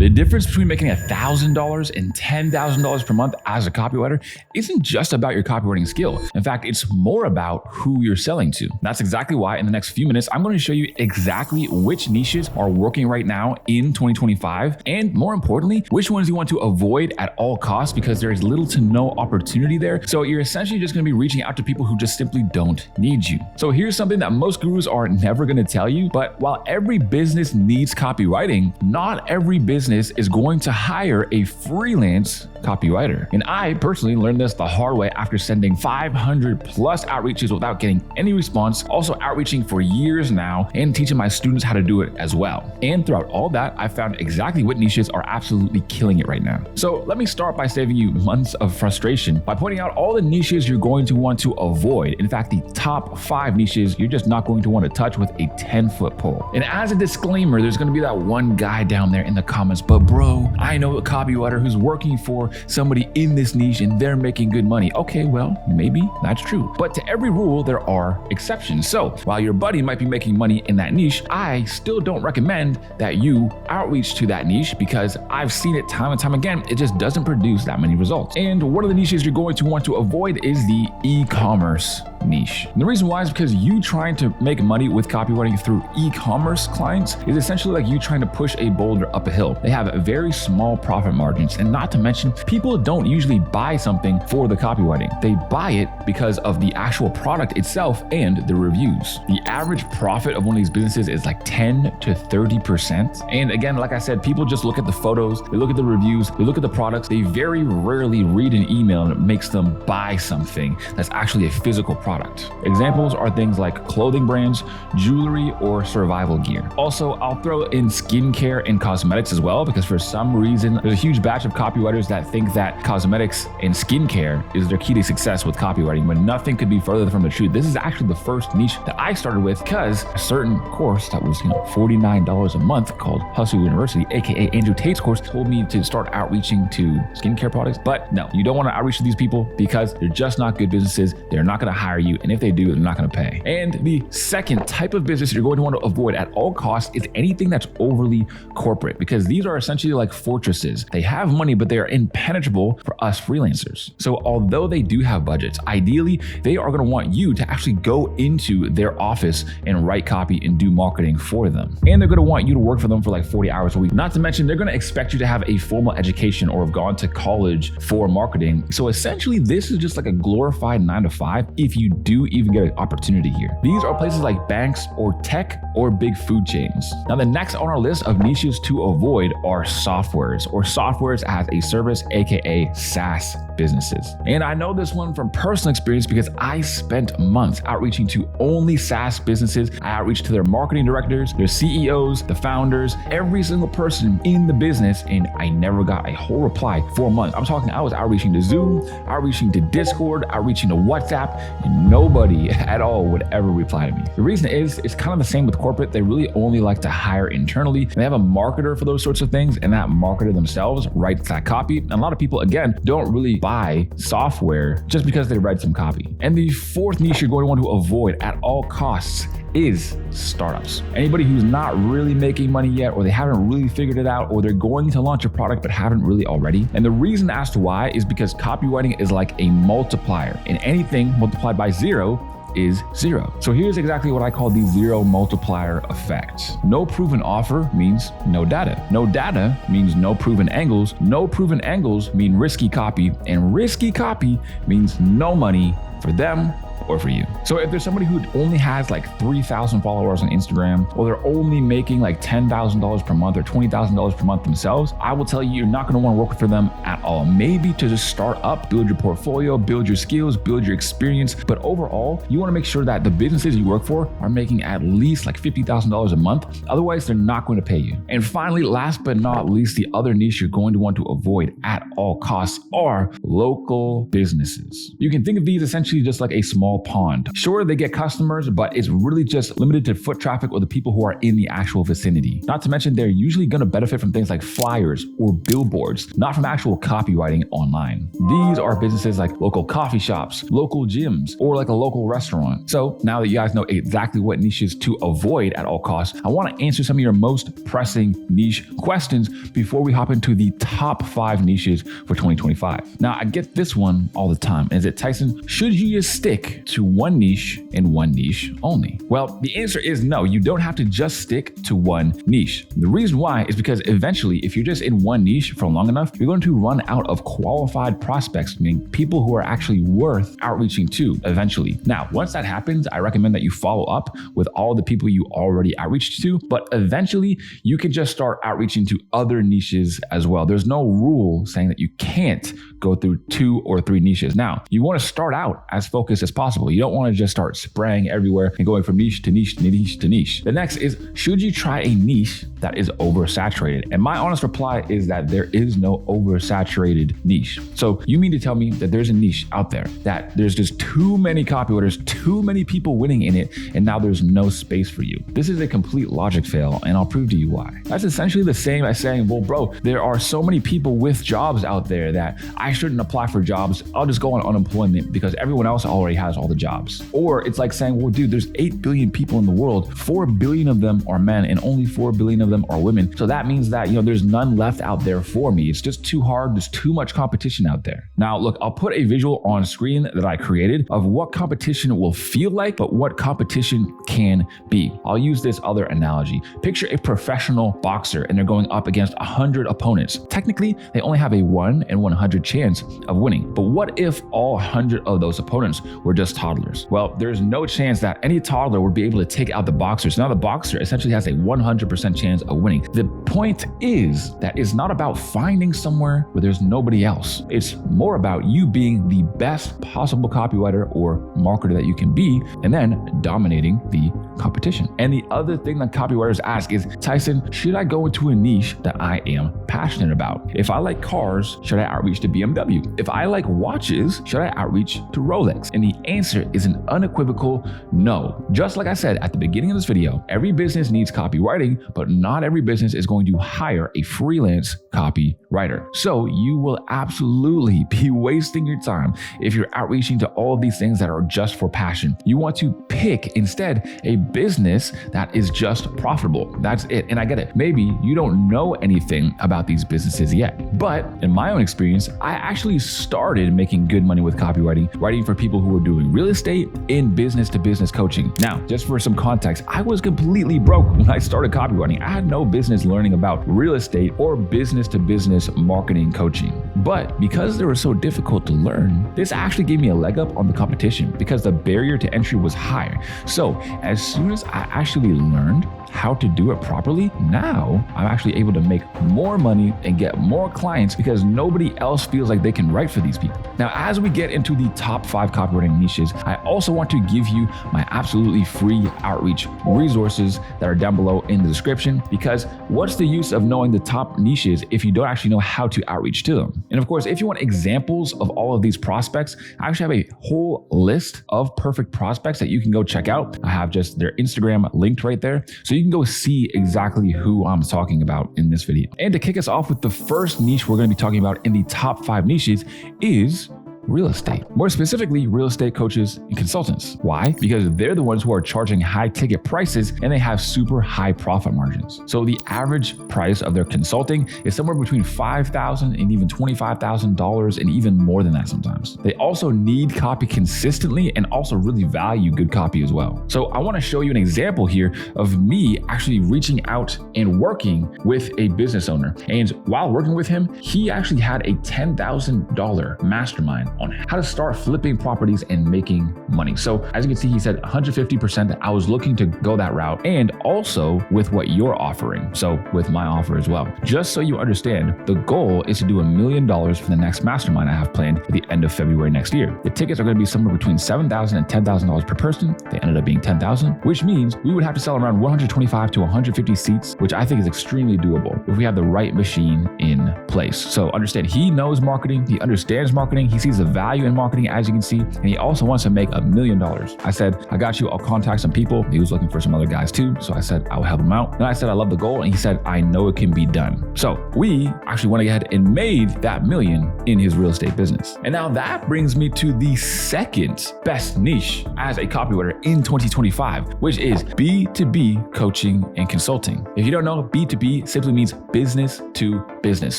The difference between making $1,000 and $10,000 per month as a copywriter isn't just about your copywriting skill. In fact, it's more about who you're selling to. That's exactly why in the next few minutes, I'm going to show you exactly which niches are working right now in 2025, and more importantly, which ones you want to avoid at all costs because there is little to no opportunity there. So you're essentially just going to be reaching out to people who just simply don't need you. So here's something that most gurus are never going to tell you, but while every business needs copywriting, not every business is going to hire a freelance copywriter. And I personally learned this the hard way after sending 500 plus outreaches without getting any response, also outreaching for years now and teaching my students how to do it as well. And throughout all that, I found exactly what niches are absolutely killing it right now. So let me start by saving you months of frustration by pointing out all the niches you're going to want to avoid. In fact, the top 5 niches you're just not going to want to touch with a 10-foot pole. And as a disclaimer, there's going to be that one guy down there in the comments, but bro, I know a copywriter who's working for somebody in this niche and they're making good money. Okay, well, maybe that's true. But to every rule, there are exceptions. So while your buddy might be making money in that niche, I still don't recommend that you outreach to that niche because I've seen it time and time again. It just doesn't produce that many results. And one of the niches you're going to want to avoid is the e-commerce niche. And the reason why is because you trying to make money with copywriting through e-commerce clients is essentially like you trying to push a boulder up a hill. They have very small profit margins, and not to mention, people don't usually buy something for the copywriting. They buy it because of the actual product itself and the reviews. The average profit of one of these businesses is like 10 to 30%. And again, like I said, people just look at the photos, they look at the reviews, they look at the products. They very rarely read an email and it makes them buy something that's actually a physical product. Examples are things like clothing brands, jewelry, or survival gear. Also, I'll throw in skincare and cosmetics as well, because for some reason, there's a huge batch of copywriters that think that cosmetics and skincare is their key to success with copywriting, when nothing could be further from the truth. This is actually the first niche that I started with because a certain course that was, $49 a month called Hustle University, aka Andrew Tate's course, told me to start outreaching to skincare products. But no, you don't want to outreach to these people because they're just not good businesses. They're not going to hire you. And if they do, they're not going to pay. And the second type of business you're going to want to avoid at all costs is anything that's overly corporate, because these are essentially like fortresses. They have money, but they are impenetrable for us freelancers. So although they do have budgets, ideally, they are going to want you to actually go into their office and write copy and do marketing for them. And they're going to want you to work for them for like 40 hours a week. Not to mention, they're going to expect you to have a formal education or have gone to college for marketing. So essentially, this is just like a glorified 9-to-5 if you do even get an opportunity here. These are places like banks or tech or big food chains. Now, the next on our list of niches to avoid are softwares or softwares as a service, aka SaaS businesses. And I know this one from personal experience because I spent months outreaching to only SaaS businesses. I outreached to their marketing directors, their CEOs, the founders, every single person in the business, and I never got a whole reply for months. I'm talking, I was outreaching to Zoom, outreaching to Discord, outreaching to WhatsApp, and nobody at all would ever reply to me. The reason is, it's kind of the same with corporate. They really only like to hire internally. They have a marketer for those sorts of things, and that marketer themselves writes that copy. And a lot of people, again, don't really buy software just because they read some copy. And the fourth niche you're going to want to avoid at all costs is startups. Anybody who's not really making money yet, or they haven't really figured it out, or they're going to launch a product but haven't really already. And the reason as to why is because copywriting is like a multiplier, and anything multiplied by 0 is 0. So here's exactly what I call the 0 multiplier effect. No proven offer means no data. No data means no proven angles. No proven angles mean risky copy, and risky copy means no money for them or for you. So if there's somebody who only has like 3,000 followers on Instagram, or they're only making like $10,000 per month or $20,000 per month themselves, I will tell you, you're not going to want to work for them at all. Maybe to just start up, build your portfolio, build your skills, build your experience. But overall, you want to make sure that the businesses you work for are making at least like $50,000 a month. Otherwise, they're not going to pay you. And finally, last but not least, the other niche you're going to want to avoid at all costs are local businesses. You can think of these essentially just like a small small pond. Sure, they get customers, but it's really just limited to foot traffic or the people who are in the actual vicinity. Not to mention, they're usually going to benefit from things like flyers or billboards, not from actual copywriting online. These are businesses like local coffee shops, local gyms, or like a local restaurant. So now that you guys know exactly what niches to avoid at all costs, I want to answer some of your most pressing niche questions before we hop into the top 5 niches for 2025. Now, I get this one all the time. Is it, Tyson, should you just stick to one niche and one niche only? Well, the answer is no. You don't have to just stick to one niche. The reason why is because eventually, if you're just in one niche for long enough, you're going to run out of qualified prospects, meaning people who are actually worth outreaching to eventually. Now, once that happens, I recommend that you follow up with all the people you already outreached to, but eventually you can just start outreaching to other niches as well. There's no rule saying that you can't go through 2 or 3 niches. Now, you want to start out as focused as possible. You don't want to just start spraying everywhere and going from niche to niche to niche to niche. The next is, should you try a niche that is oversaturated? And my honest reply is that there is no oversaturated niche. So you mean to tell me that there's a niche out there that there's just too many copywriters, too many people winning in it, and now there's no space for you? This is a complete logic fail, and I'll prove to you why. That's essentially the same as saying, well, bro, there are so many people with jobs out there that I shouldn't apply for jobs. I'll just go on unemployment because everyone else already has all the jobs. Or it's like saying, well, dude, there's 8 billion people in the world. 4 billion of them are men and only 4 billion of them are women. So that means that, there's none left out there for me. It's just too hard. There's too much competition out there. Now, look, I'll put a visual on screen that I created of what competition will feel like, but what competition can be. I'll use this other analogy. Picture a professional boxer and they're going up against 100 opponents. Technically, they only have a 1 in 100 chance of winning. But what if all 100 of those opponents were just toddlers? Well, there's no chance that any toddler would be able to take out the boxer. So now the boxer essentially has a 100% chance of winning. The point is that it's not about finding somewhere where there's nobody else. It's more about you being the best possible copywriter or marketer that you can be, and then dominating the competition. And the other thing that copywriters ask is, Tyson, should I go into a niche that I am passionate about? If I like cars, should I outreach to BMW? If I like watches, should I outreach to Rolex? And the answer is an unequivocal no. Just like I said at the beginning of this video, every business needs copywriting, but not every business is going to hire a freelance copywriter. So you will absolutely be wasting your time if you're outreaching to all of these things that are just for passion. You want to pick instead a business that is just profitable. That's it. And I get it. Maybe you don't know anything about these businesses yet, but in my own experience, I actually started making good money with copywriting, writing for people who were doing real estate in business to business coaching. Now, just for some context, I was completely broke when I started copywriting. I had no business learning about real estate or business to business marketing coaching. But because they were so difficult to learn, this actually gave me a leg up on the competition because the barrier to entry was higher. So as soon as I actually learned how to do it properly, now I'm actually able to make more money and get more clients because nobody else feels like they can write for these people. Now, as we get into the top 5 copywriting niches, I also want to give you my absolutely free outreach resources that are down below in the description, because what's the use of knowing the top niches if you don't actually know how to outreach to them? And of course, if you want examples of all of these prospects, I actually have a whole list of perfect prospects that you can go check out. I have just their Instagram linked right there, so you can go see exactly who I'm talking about in this video. And to kick us off with the first niche we're going to be talking about in the top 5 niches is real estate. More specifically, real estate coaches and consultants. Why? Because they're the ones who are charging high ticket prices and they have super high profit margins. So the average price of their consulting is somewhere between $5,000 and even $25,000 and even more than that sometimes. They also need copy consistently and also really value good copy as well. So I want to show you an example here of me actually reaching out and working with a business owner. And while working with him, he actually had a $10,000 mastermind on how to start flipping properties and making money. So as you can see, he said 150%. I was looking to go that route, and also with what you're offering. So with my offer as well. Just so you understand, the goal is to do $1 million for the next mastermind I have planned at the end of February next year. The tickets are going to be somewhere between $7,000 and $10,000 per person. They ended up being $10,000, which means we would have to sell around 125 to 150 seats, which I think is extremely doable if we have the right machine in place. So understand, he knows marketing, he understands marketing, he sees the value in marketing, as you can see, and he also wants to make $1 million. I said, I got you. I'll contact some people. He was looking for some other guys too. So I said, I will help him out. Then I said, I love the goal. And he said, I know it can be done. So we actually went ahead and made that $1 million in his real estate business. And now that brings me to the second best niche as a copywriter in 2025, which is B2B coaching and consulting. If you don't know, B2B simply means business to business.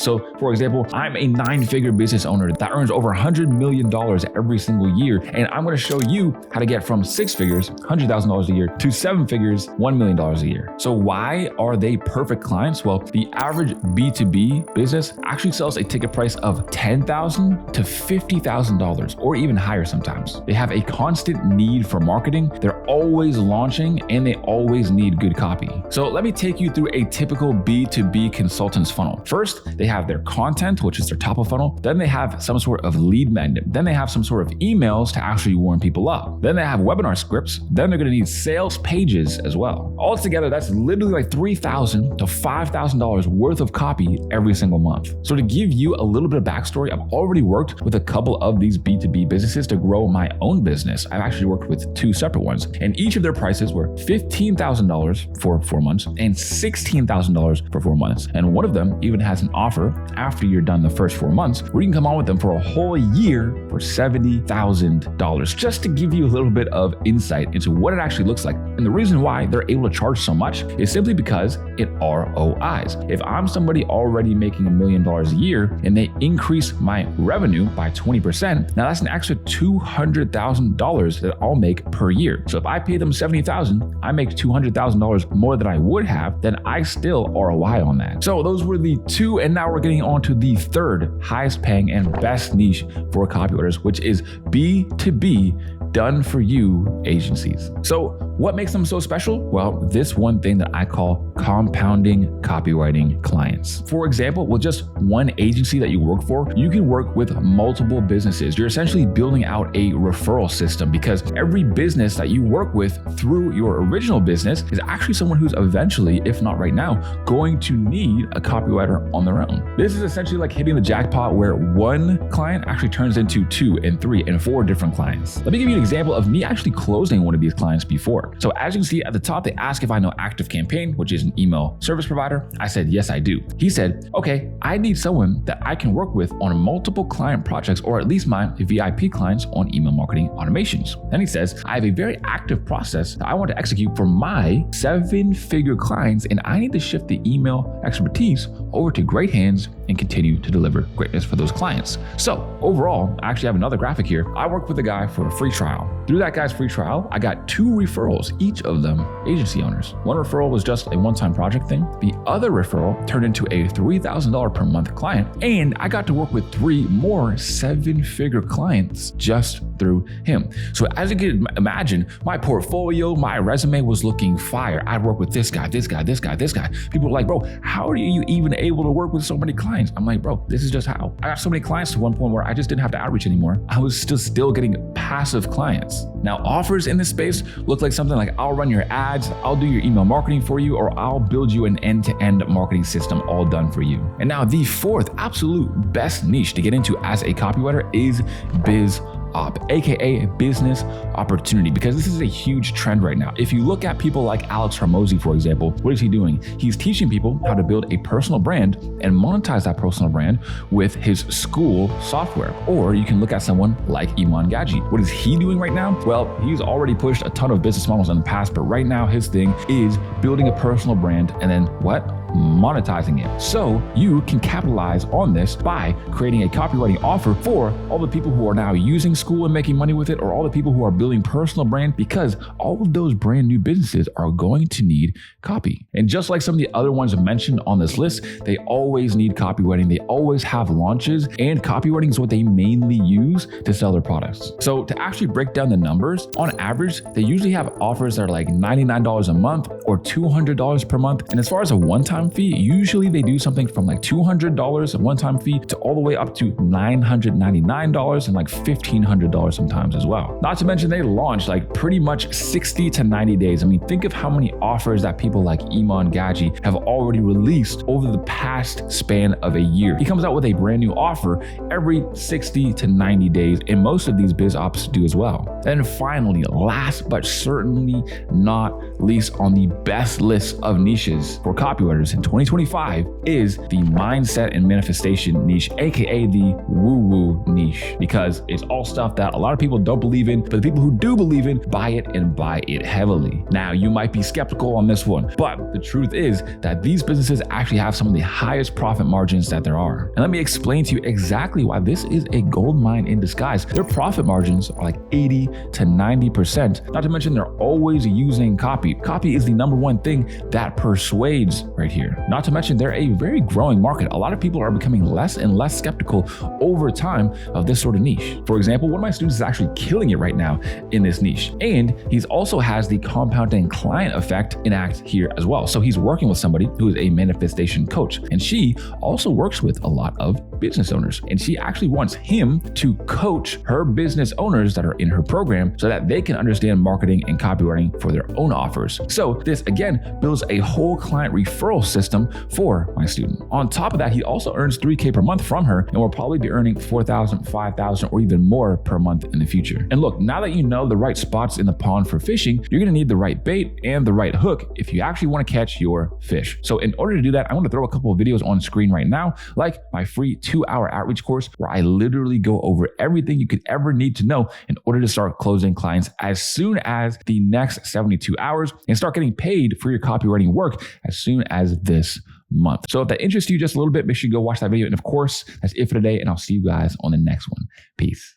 So for example, I'm a 9-figure business owner that earns over $100 million every single year. And I'm going to show you how to get from 6 figures, $100,000 a year, to 7 figures, $1 million a year. So why are they perfect clients? Well, the average B2B business actually sells a ticket price of $10,000 to $50,000 or even higher sometimes. They have a constant need for marketing. They're always launching and they always need good copy. So let me take you through a typical B2B consultant's funnel. First, they have their content, which is their top of funnel. Then they have some sort of lead magnet. Then they have some sort of emails to actually warm people up. Then they have webinar scripts. Then they're going to need sales pages as well. Altogether, that's literally like $3,000 to $5,000 worth of copy every single month. So to give you a little bit of backstory, I've already worked with a couple of these B2B businesses to grow my own business. I've actually worked with 2 separate ones, and each of their prices were $15,000 for 4 months and $16,000 for 4 months. And one of them even has an offer after you're done the first 4 months where you can come on with them for a whole year for $70,000, just to give you a little bit of insight into what it actually looks like. And the reason why they're able to charge so much is simply because it ROIs. If I'm somebody already making $1 million a year and they increase my revenue by 20%, now that's an extra $200,000 that I'll make per year. So if I pay them $70,000, I make $200,000 more than I would have, then I still ROI on that. So those were the 2, and now we're getting on to the third highest paying and best niche for copywriters, which is B2B done for you agencies. So what makes them so special? Well, this one thing that I call compounding copywriting clients. For example, with just one agency that you work for, you can work with multiple businesses. You're essentially building out a referral system because every business that you work with through your original business is actually someone who's eventually, if not right now, going to need a copywriter on their own. This is essentially like hitting the jackpot where one client actually turns into 2 and 3 and 4 different clients. Let me give you an example of me actually closing one of these clients before. So as you can see at the top, they ask if I know ActiveCampaign, which is an email service provider. I said, yes, I do. He said, okay, I need someone that I can work with on multiple client projects, or at least my VIP clients on email marketing automations. Then he says, I have a very active process that I want to execute for my 7-figure clients, and I need to shift the email expertise over to great hands and continue to deliver greatness for those clients. So overall, I actually have another graphic here. I worked with a guy for a free trial. Through that guy's free trial, I got 2 referrals, each of them agency owners. One referral was just a one-time project thing. The other referral turned into a $3,000 per month client, and I got to work with 3 more 7-figure clients just through him. So as you can imagine, my portfolio, my resume was looking fire. I'd work with this guy, this guy, this guy, this guy. People were like, bro, how are you even able to work with so many clients? I'm like, bro, this is just how. I got so many clients to one point where I just didn't have to outreach anymore. I was still getting passive clients. Now, offers in this space look like something like I'll run your ads, I'll do your email marketing for you, or I'll build you an end-to-end marketing system all done for you. And now the fourth absolute best niche to get into as a copywriter is biz op, aka business opportunity, because this is a huge trend right now. If you look at people like Alex Hormozi, for example, what is he doing? He's teaching people how to build a personal brand and monetize that personal brand with his school software. Or you can look at someone like Iman Gaji. What is he doing right now? Well, he's already pushed a ton of business models in the past, but right now his thing is building a personal brand and then what? Monetizing it. So you can capitalize on this by creating a copywriting offer for all the people who are now using school and making money with it, or all the people who are building personal brand, because all of those brand new businesses are going to need copy. And just like some of the other ones mentioned on this list, they always need copywriting. They always have launches, and copywriting is what they mainly use to sell their products. So to actually break down the numbers, on average, they usually have offers that are like $99 a month or $200 per month. And as far as a one-time one-time fee. Usually they do something from like $200 a one-time fee to all the way up to $999 and like $1,500 sometimes as well. Not to mention they launch like pretty much 60 to 90 days. I mean, think of how many offers that people like Iman Gaji have already released over the past span of a year. He comes out with a brand new offer every 60 to 90 days, and most of these biz ops do as well. And finally, last but certainly not least on the best list of niches for copywriters in 2025 is the mindset and manifestation niche, aka the woo-woo niche, because it's all stuff that a lot of people don't believe in, but the people who do believe in buy it and buy it heavily. Now, you might be skeptical on this one, but the truth is that these businesses actually have some of the highest profit margins that there are. And let me explain to you exactly why this is a gold mine in disguise. Their profit margins are like 80 to 90%. Not to mention they're always using copy. Copy is the number one thing that persuades right here. Not to mention they're a very growing market. A lot of people are becoming less and less skeptical over time of this sort of niche. For example, one of my students is actually killing it right now in this niche. And he's also has the compounding client effect enact here as well. So he's working with somebody who is a manifestation coach, and she also works with a lot of business owners. And she actually wants him to coach her business owners that are in her program so that they can understand marketing and copywriting for their own offers. So this again builds a whole client referral system for my student. On top of that, he also earns $3,000 per month from her and will probably be earning $4,000, $5,000, or even more per month in the future. And look, now that you know the right spots in the pond for fishing, you're gonna need the right bait and the right hook if you actually wanna catch your fish. So in order to do that, I'm gonna throw a couple of videos on screen right now, like my free 2-hour outreach course where I literally go over everything you could ever need to know in order to start closing clients as soon as the next 72 hours and start getting paid for your copywriting work as soon as this month. So if that interests you just a little bit, make sure you go watch that video. And of course, that's it for today, and I'll see you guys on the next one. Peace.